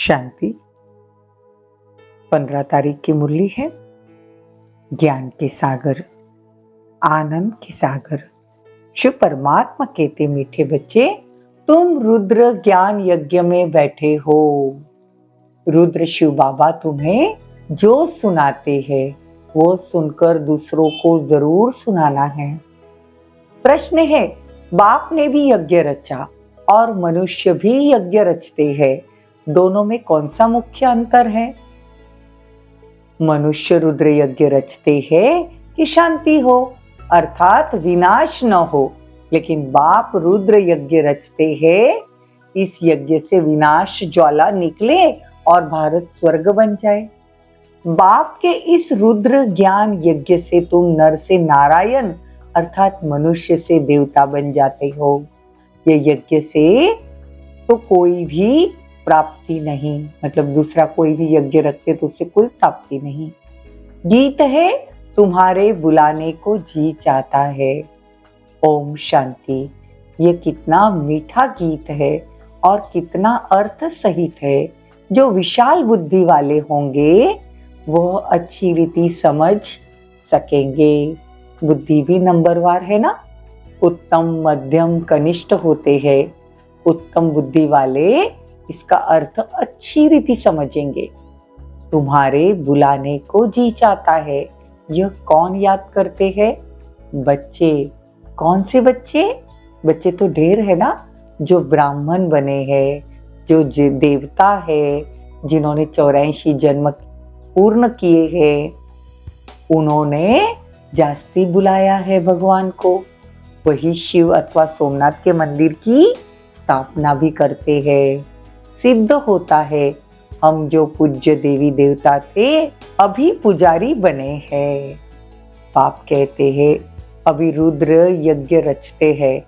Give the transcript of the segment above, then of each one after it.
शांति। 15 तारीख की मुरली है। ज्ञान के सागर, आनंद के सागर। शिव परमात्मा कहते, मीठे बच्चे तुम रुद्र ज्ञान यज्ञ में बैठे हो। रुद्र शिव बाबा तुम्हें जो सुनाते हैं वो सुनकर दूसरों को जरूर सुनाना है। प्रश्न है, बाप ने भी यज्ञ रचा और मनुष्य भी यज्ञ रचते हैं, दोनों में कौन सा मुख्य अंतर है? मनुष्य रुद्र यज्ञ रचते हैं कि शांति हो, अर्थात विनाश न हो, लेकिन बाप रुद्र यज्ञ रचते हैं, इस यज्ञ से विनाश ज्वाला निकले और भारत स्वर्ग बन जाए। बाप के इस रुद्र ज्ञान यज्ञ से तुम नर से नारायण अर्थात मनुष्य से देवता बन जाते हो। ये यज्ञ से तो कोई भी प्राप्ति नहीं, मतलब दूसरा कोई भी यज्ञ रखते तो उससे कोई प्राप्ति नहीं। गीत है, तुम्हारे बुलाने को जी चाहता है। ओम शांति। ये कितना मीठा गीत है और कितना अर्थ सहित है। जो विशाल बुद्धि वाले होंगे वह अच्छी रीति समझ सकेंगे। बुद्धि भी नंबरवार है ना, उत्तम मध्यम कनिष्ठ होते हैं। उत्तम बुद्धि वाले इसका अर्थ अच्छी रीति समझेंगे। तुम्हारे बुलाने को जी चाहता है, यह कौन याद करते हैं? बच्चे। कौन से बच्चे? बच्चे तो ढेर है ना, जो ब्राह्मण बने हैं, जो देवता है, जिन्होंने 84 जन्म पूर्ण किए हैं, उन्होंने जास्ती बुलाया है भगवान को। वही शिव अथवा सोमनाथ के मंदिर की स्थापना भी करते हैं। सिद्ध होता है हम जो पूज्य देवी देवता थे अभी पुजारी बने हैं। बाप कहते हैं अभी रुद्र यज्ञ रचते हैं।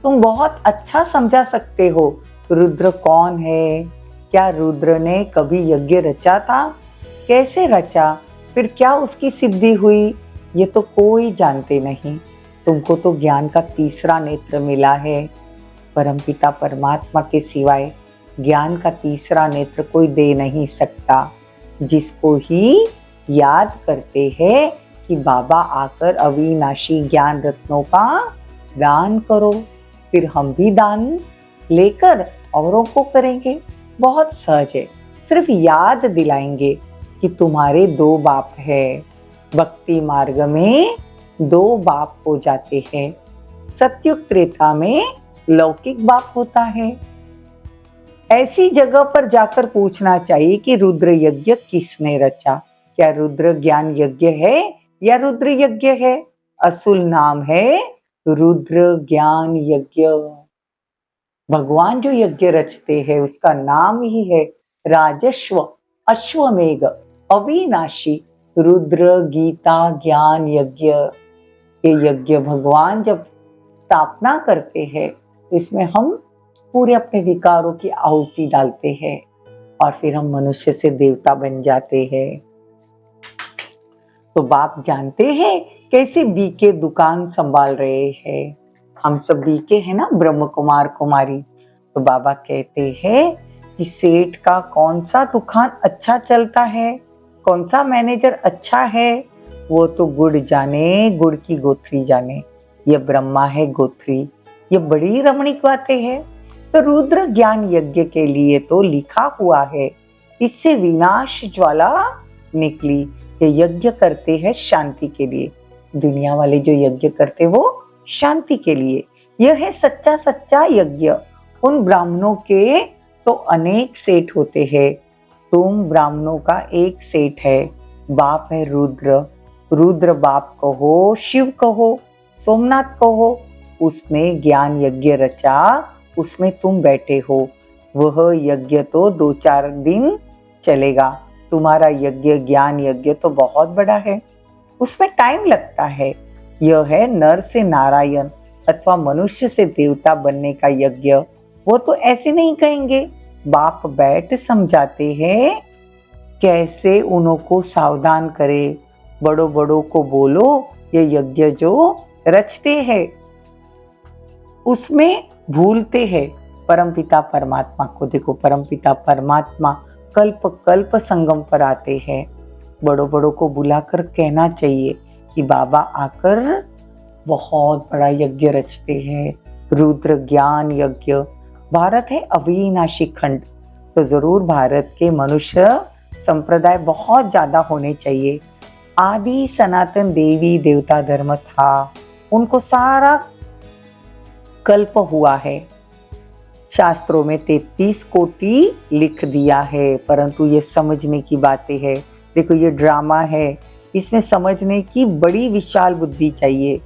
तुम बहुत अच्छा समझा सकते हो रुद्र कौन है। क्या रुद्र ने कभी यज्ञ रचा था? कैसे रचा? फिर क्या उसकी सिद्धि हुई? ये तो कोई जानते नहीं। तुमको तो ज्ञान का तीसरा नेत्र मिला है। परमपिता परमात्मा के सिवाय ज्ञान का तीसरा नेत्र कोई दे नहीं सकता। जिसको ही याद करते हैं कि बाबा आकर अविनाशी ज्ञान रत्नों का दान करो, फिर हम भी दान लेकर औरों को करेंगे। बहुत सहज है, सिर्फ याद दिलाएंगे कि तुम्हारे 2 बाप है। भक्ति मार्ग में 2 बाप हो जाते हैं। सत्युग त्रेता में लौकिक बाप होता है। ऐसी जगह पर जाकर पूछना चाहिए कि रुद्र यज्ञ किसने रचा। क्या रुद्र ज्ञान यज्ञ है या रुद्र यज्ञ है? असुल नाम है रुद्र ज्ञान यज्ञ। भगवान जो यज्ञ रचते हैं उसका नाम ही है राजस्व अश्वमेघ अविनाशी रुद्र गीता ज्ञान यज्ञ। ये यज्ञ भगवान जब स्थापना करते हैं तो इसमें हम पूरे अपने विकारों की आहुति डालते हैं और फिर हम मनुष्य से देवता बन जाते हैं। तो बाप जानते हैं कैसे बीके दुकान संभाल रहे हैं। हम सब बीके हैं ना, ब्रह्म कुमार कुमारी। तो बाबा कहते हैं कि सेठ का कौन सा दुकान अच्छा चलता है, कौन सा मैनेजर अच्छा है, वो तो गुड़ जाने, गुड़ की गोथरी जाने। ये ब्रह्मा है गोथरी। ये बड़ी रमणीक बातें हैं। तो रुद्र ज्ञान यज्ञ के लिए तो लिखा हुआ है, इससे विनाश ज्वाला निकली। ये यज्ञ करते हैं शांति के लिए। दुनिया वाले जो यज्ञ करते वो शांति के लिए। यह है सच्चा सच्चा यज्ञ। उन ब्राह्मणों के तो अनेक सेठ होते हैं, तुम ब्राह्मणों का एक सेठ है। बाप है रुद्र। रुद्र बाप कहो, शिव कहो, सोमनाथ कहो। उसने ज्ञान यज्ञ रचा, उसमें तुम बैठे हो। वह यज्ञ तो 2-4 दिन चलेगा। तुम्हारा यज्ञ ज्ञान यज्ञ तो बहुत बड़ा है, उसमें टाइम लगता है। यह है नर से नारायण अथवा मनुष्य से देवता बनने का यज्ञ। वो तो ऐसे नहीं कहेंगे। बाप बैठ समझाते हैं कैसे उनको सावधान करे। बड़ों बड़ों को बोलो ये यज्ञ जो रचते हैं उसमें भूलते हैं परमपिता परमात्मा को। देखो परमपिता परमात्मा कल्प कल्प संगम पर आते हैं। बड़ों बड़ों को बुलाकर कहना चाहिए कि बाबा आकर बहुत बड़ा यज्ञ रचते हैं, रुद्र ज्ञान यज्ञ। भारत है अविनाशी खंड, तो जरूर भारत के मनुष्य संप्रदाय बहुत ज्यादा होने चाहिए। आदि सनातन देवी देवता धर्म था, उनको सारा कल्प हुआ है। शास्त्रों में 33 कोटि लिख दिया है, परंतु ये समझने की बातें है। देखो ये ड्रामा है, इसमें समझने की बड़ी विशाल बुद्धि चाहिए।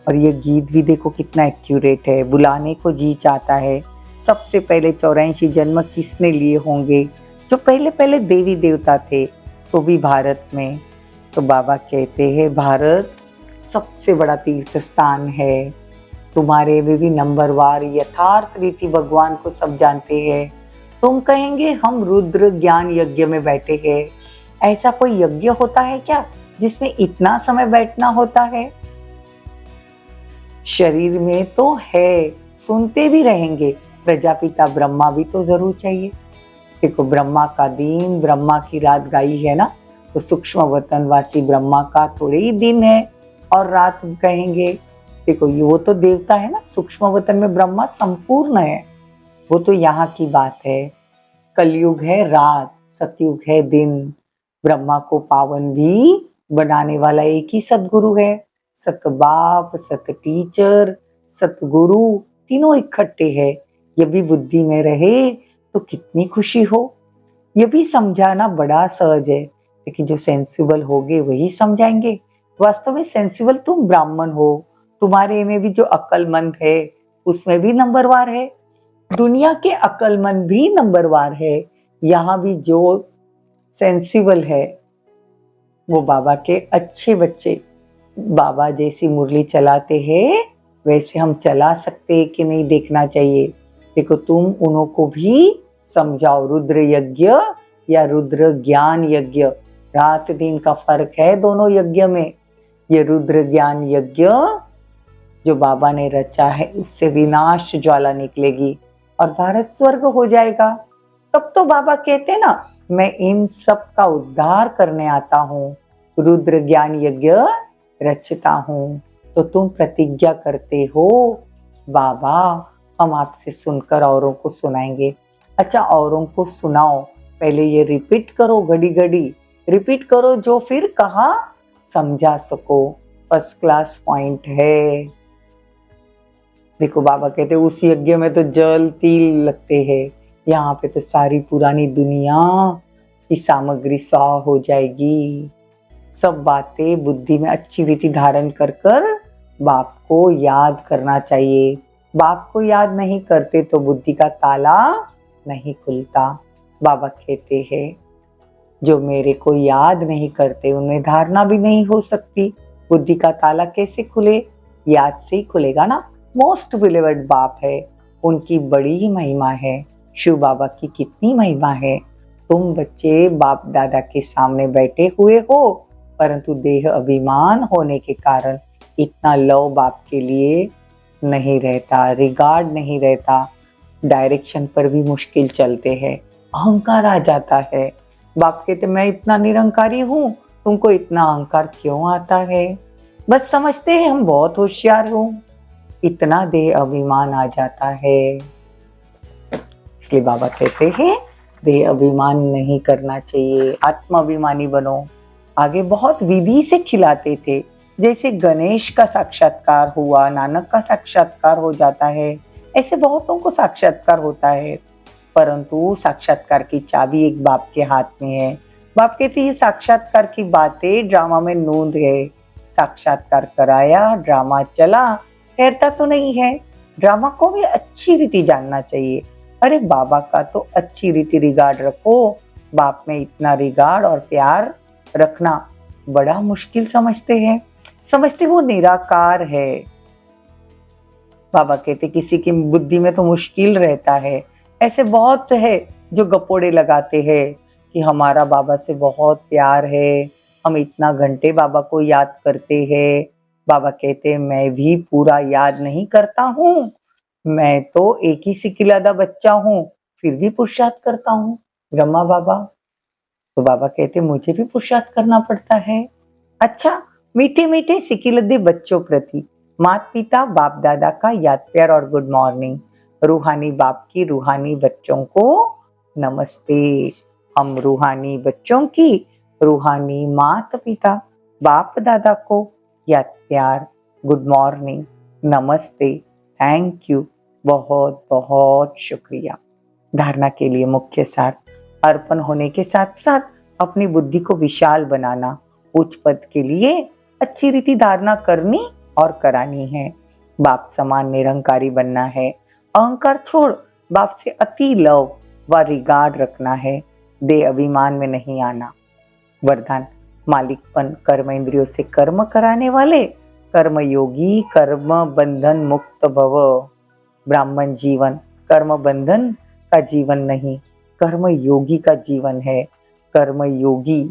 और ये गीत भी देखो कितना एक्यूरेट है, बुलाने को जी चाहता है। सबसे पहले 84 जन्म किसने लिए होंगे? जो पहले पहले देवी देवता थे, सो भी भारत में। तो बाबा कहते हैं भारत सबसे बड़ा तीर्थ स्थान है, तुम्हारे में भी नंबरवार यथार्थ रीति भगवान को सब जानते हैं। तुम कहेंगे हम रुद्र ज्ञान यज्ञ में बैठे हैं। ऐसा कोई यज्ञ होता है क्या जिसमें इतना समय बैठना होता है? शरीर में तो है, सुनते भी रहेंगे, प्रजापिता ब्रह्मा भी तो जरूर चाहिए। देखो ब्रह्मा का दिन ब्रह्मा की रात गाई है ना, तो सूक्ष्म वतनवासी ब्रह्मा का थोड़े ही दिन है और रात कहेंगे। देखो वो तो देवता है ना, सूक्ष्म वतन में ब्रह्मा संपूर्ण है, वो तो यहाँ की बात है। कलयुग है रात, सतयुग है दिन। ब्रह्मा को पावन भी बनाने वाला एक ही सतगुरु है। सत बाप, सत टीचर, सतगुरु तीनों इकट्ठे हैं। ये भी बुद्धि में रहे तो कितनी खुशी हो। ये भी समझाना बड़ा सहज है, लेकिन जो सेंसिबल होंगे वही समझाएंगे। वास्तव में सेंसिबल तुम ब्राह्मण हो, तुम्हारे में भी जो अक्लमंद है उसमें भी नंबरवार है। दुनिया के अक्लमंद भी नंबरवार है। यहाँ भी जो सेंसिबल है वो बाबा के अच्छे बच्चे। बाबा जैसी मुरली चलाते हैं वैसे हम चला सकते कि नहीं देखना चाहिए। देखो तुम उन्हों को भी समझाओ, रुद्र यज्ञ या रुद्र ज्ञान यज्ञ, रात दिन का फर्क है दोनों यज्ञ में। ये रुद्र ज्ञान यज्ञ जो बाबा ने रचा है उससे विनाश ज्वाला निकलेगी और भारत स्वर्ग हो जाएगा। तब तो बाबा कहते ना, मैं इन सब का उद्धार करने आता हूँ, रुद्र ज्ञान यज्ञ रचता हूँ। तो तुम प्रतिज्ञा करते हो बाबा हम आपसे सुनकर औरों को सुनाएंगे। अच्छा औरों को सुनाओ, पहले ये रिपीट करो, घड़ी घड़ी रिपीट करो जो फिर कहा समझा सको। फर्स्ट क्लास पॉइंट है। देखो बाबा कहते उस यज्ञ में तो जल तिल लगते हैं, यहाँ पे तो सारी पुरानी दुनिया की सामग्री 100 हो जाएगी। सब बातें बुद्धि में अच्छी रीति धारण कर कर बाप को याद करना चाहिए। बाप को याद नहीं करते तो बुद्धि का ताला नहीं खुलता। बाबा कहते हैं जो मेरे को याद नहीं करते उनमें धारणा भी नहीं हो सकती। बुद्धि का ताला कैसे खुले? याद से ही खुलेगा ना। मोस्ट बिलीवर्ड बाप है, उनकी बड़ी ही महिमा है। शिव बाबा की कितनी महिमा है। तुम बच्चे बाप दादा के सामने बैठे हुए हो, परंतु देह अभिमान होने के कारण इतना लव बाप के लिए नहीं रहता, रिगार्ड नहीं रहता। डायरेक्शन पर भी मुश्किल चलते हैं, अहंकार आ जाता है। बाप कहते मैं इतना निरंकारी हूँ, तुमको इतना अहंकार क्यों आता है? बस समझते हैं हम बहुत होशियार हूँ, इतना देह अभिमान आ जाता है। इसलिए बाबा कहते हैं देह अभिमान नहीं करना चाहिए, आत्माभिमानी बनो। आगे बहुत विधि से खिलाते थे, जैसे गणेश का साक्षात्कार हुआ, नानक का साक्षात्कार हो जाता है, ऐसे बहुतों को साक्षात्कार होता है। परंतु साक्षात्कार की चाबी एक बाप के हाथ में है। बाप कहते ये साक्षात्कार की बातें ड्रामा में नोंद है। साक्षात्कार कराया, ड्रामा चला, ठहरता तो नहीं है। ड्रामा को भी अच्छी रीति जानना चाहिए। अरे बाबा का तो अच्छी रीति रिगार्ड रखो। बाप में इतना रिगार्ड और प्यार रखना बड़ा मुश्किल समझते हैं, समझते वो निराकार है। बाबा कहते किसी की बुद्धि में तो मुश्किल रहता है। ऐसे बहुत है जो गपोड़े लगाते हैं कि हमारा बाबा से बहुत प्यार है, हम इतना घंटे बाबा को याद करते हैं। बाबा कहते मैं भी पूरा याद नहीं करता हूँ, मैं तो एक ही सिकिलादा बच्चा हूँ, फिर भी पुरुषार्थ करता हूँ। ब्रह्मा बाबा तो बाबा कहते मुझे भी पुरुषार्थ करना पड़ता है। अच्छा, मीठे मीठे सिकिलद्दे बच्चों प्रति माता पिता बाप दादा का याद प्यार और गुड मॉर्निंग। रूहानी बाप की रूहानी बच्चों को नमस्ते। हम रूहानी बच्चों की रूहानी माता पिता बाप दादा को याद प्यार गुड मॉर्निंग नमस्ते थैंक यू बहुत बहुत शुक्रिया। धारणा के लिए मुख्य सार, अर्पण होने के साथ साथ अपनी बुद्धि को विशाल बनाना, उच्च पद के लिए अच्छी रीति धारणा करनी और करानी है। बाप समान निरंकारी बनना है। अहंकार छोड़ बाप से अति लव व रिगार्ड रखना है। देह अभिमान में नहीं आना। वरदान, मालिकपन कर्म इंद्रियों से कर्म कराने वाले कर्म योगी कर्म बंधन मुक्त भव। ब्राह्मण जीवन कर्म बंधन का जीवन नहीं, कर्म योगी का जीवन है। कर्म योगी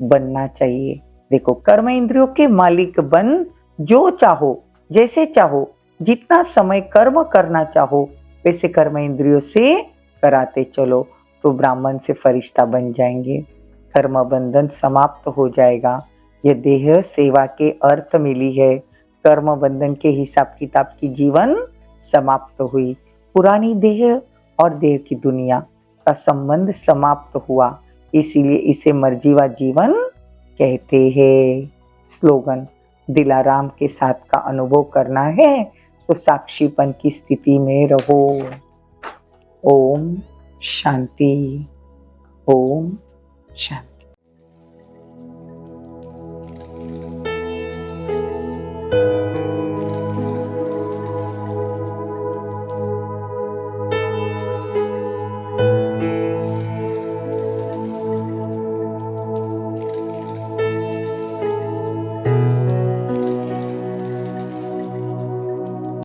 बनना चाहिए। देखो, कर्म इंद्रियों के मालिक बन जो चाहो, जैसे चाहो, जितना समय कर्म करना चाहो वैसे कर्म इंद्रियों से कराते चलो तो ब्राह्मण से फरिश्ता बन जाएंगे। कर्म बंधन समाप्त हो जाएगा। ये देह सेवा के अर्थ मिली है। कर्म बंधन के हिसाब किताब की जीवन समाप्त हुई। पुरानी देह और देह की दुनिया का संबंध समाप्त हुआ, इसीलिए इसे मर्जीवा जीवन कहते हैं। स्लोगन, दिलाराम के साथ का अनुभव करना है तो साक्षीपन की स्थिति में रहो। ओम शांति। ओम शांति।